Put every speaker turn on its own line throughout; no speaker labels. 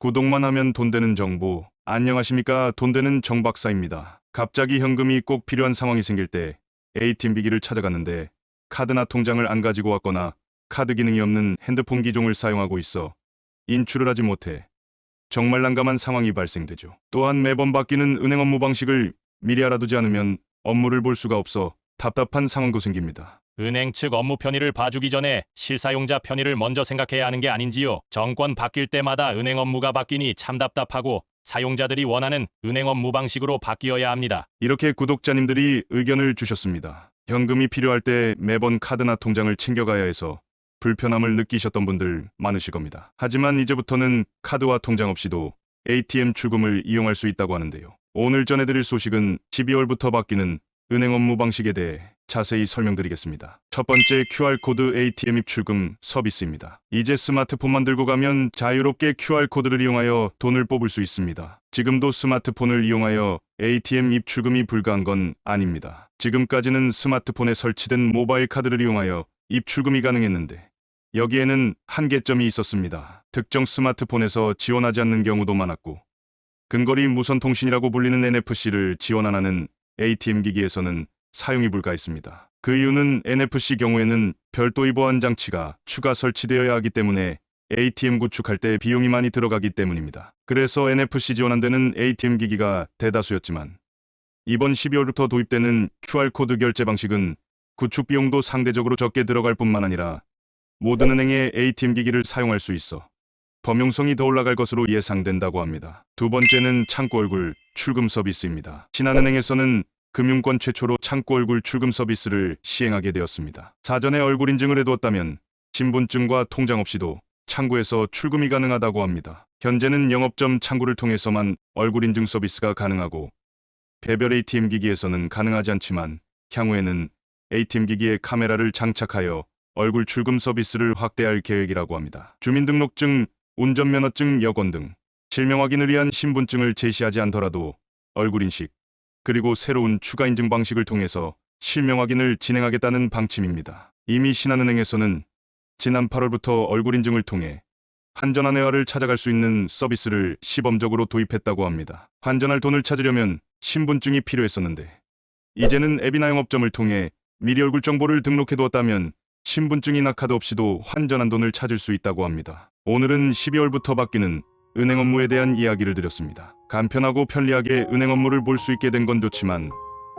구독만 하면 돈 되는 정보. 안녕하십니까, 돈 되는 정 박사입니다. 갑자기 현금이 꼭 필요한 상황이 생길 때 ATM 기기를 찾아갔는데 카드나 통장을 안 가지고 왔거나 카드 기능이 없는 핸드폰 기종을 사용하고 있어 인출을 하지 못해 정말 난감한 상황이 발생되죠. 또한 매번 바뀌는 은행 업무 방식을 미리 알아두지 않으면 업무를 볼 수가 없어 답답한 상황도 생깁니다.
은행 측 업무 편의를 봐주기 전에 실사용자 편의를 먼저 생각해야 하는 게 아닌지요. 정권 바뀔 때마다 은행 업무가 바뀌니 참 답답하고 사용자들이 원하는 은행 업무 방식으로 바뀌어야 합니다.
이렇게 구독자님들이 의견을 주셨습니다. 현금이 필요할 때 매번 카드나 통장을 챙겨가야 해서 불편함을 느끼셨던 분들 많으실 겁니다. 하지만 이제부터는 카드와 통장 없이도 ATM 출금을 이용할 수 있다고 하는데요. 오늘 전해드릴 소식은 12월부터 바뀌는 은행 업무 방식에 대해 자세히 설명드리겠습니다. 첫 번째, QR코드 ATM 입출금 서비스입니다. 이제 스마트폰만 들고 가면 자유롭게 QR코드를 이용하여 돈을 뽑을 수 있습니다. 지금도 스마트폰을 이용하여 ATM 입출금이 불가한 건 아닙니다. 지금까지는 스마트폰에 설치된 모바일 카드를 이용하여 입출금이 가능했는데 여기에는 한계점이 있었습니다. 특정 스마트폰에서 지원하지 않는 경우도 많았고 근거리 무선 통신이라고 불리는 NFC를 지원 안 하는 ATM 기기에서는 사용이 불가했습니다. 그 이유는 NFC 경우에는 별도의 보안 장치가 추가 설치되어야 하기 때문에 ATM 구축할 때 비용이 많이 들어가기 때문입니다. 그래서 NFC 지원 안 되는 ATM 기기가 대다수였지만 이번 12월부터 도입되는 QR코드 결제 방식은 구축 비용도 상대적으로 적게 들어갈 뿐만 아니라 모든 은행의 ATM 기기를 사용할 수 있어 범용성이 더 올라갈 것으로 예상된다고 합니다. 두 번째는 창구 얼굴 출금 서비스입니다. 신한은행에서는 금융권 최초로 창구 얼굴 출금 서비스를 시행하게 되었습니다. 사전에 얼굴 인증을 해두었다면 신분증과 통장 없이도 창구에서 출금이 가능하다고 합니다. 현재는 영업점 창구를 통해서만 얼굴 인증 서비스가 가능하고 개별 ATM 기기에서는 가능하지 않지만 향후에는 ATM 기기에 카메라를 장착하여 얼굴 출금 서비스를 확대할 계획이라고 합니다. 주민등록증, 운전면허증, 여권 등 실명 확인을 위한 신분증을 제시하지 않더라도 얼굴 인식, 그리고 새로운 추가 인증 방식을 통해서 실명 확인을 진행하겠다는 방침입니다. 이미 신한은행에서는 지난 8월부터 얼굴 인증을 통해 환전한 회화를 찾아갈 수 있는 서비스를 시범적으로 도입했다고 합니다. 환전할 돈을 찾으려면 신분증이 필요했었는데 이제는 앱이나 영업점을 통해 미리 얼굴 정보를 등록해두었다면 신분증이나 카드 없이도 환전한 돈을 찾을 수 있다고 합니다. 오늘은 12월부터 바뀌는 은행 업무에 대한 이야기를 드렸습니다. 간편하고 편리하게 은행 업무를 볼 수 있게 된 건 좋지만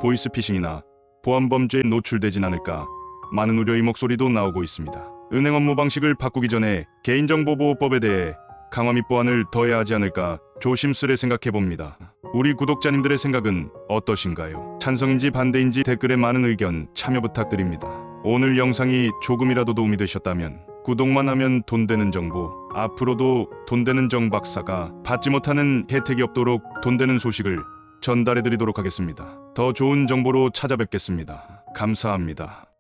보이스피싱이나 보안 범죄에 노출되진 않을까 많은 우려의 목소리도 나오고 있습니다. 은행 업무 방식을 바꾸기 전에 개인정보보호법에 대해 강화 및 보완을 더해야 하지 않을까 조심스레 생각해 봅니다. 우리 구독자님들의 생각은 어떠신가요? 찬성인지 반대인지 댓글에 많은 의견 참여 부탁드립니다. 오늘 영상이 조금이라도 도움이 되셨다면 구독만 하면 돈 되는 정보, 앞으로도 돈 되는 정 박사가 받지 못하는 혜택이 없도록 돈 되는 소식을 전달해 드리도록 하겠습니다. 더 좋은 정보로 찾아뵙겠습니다. 감사합니다.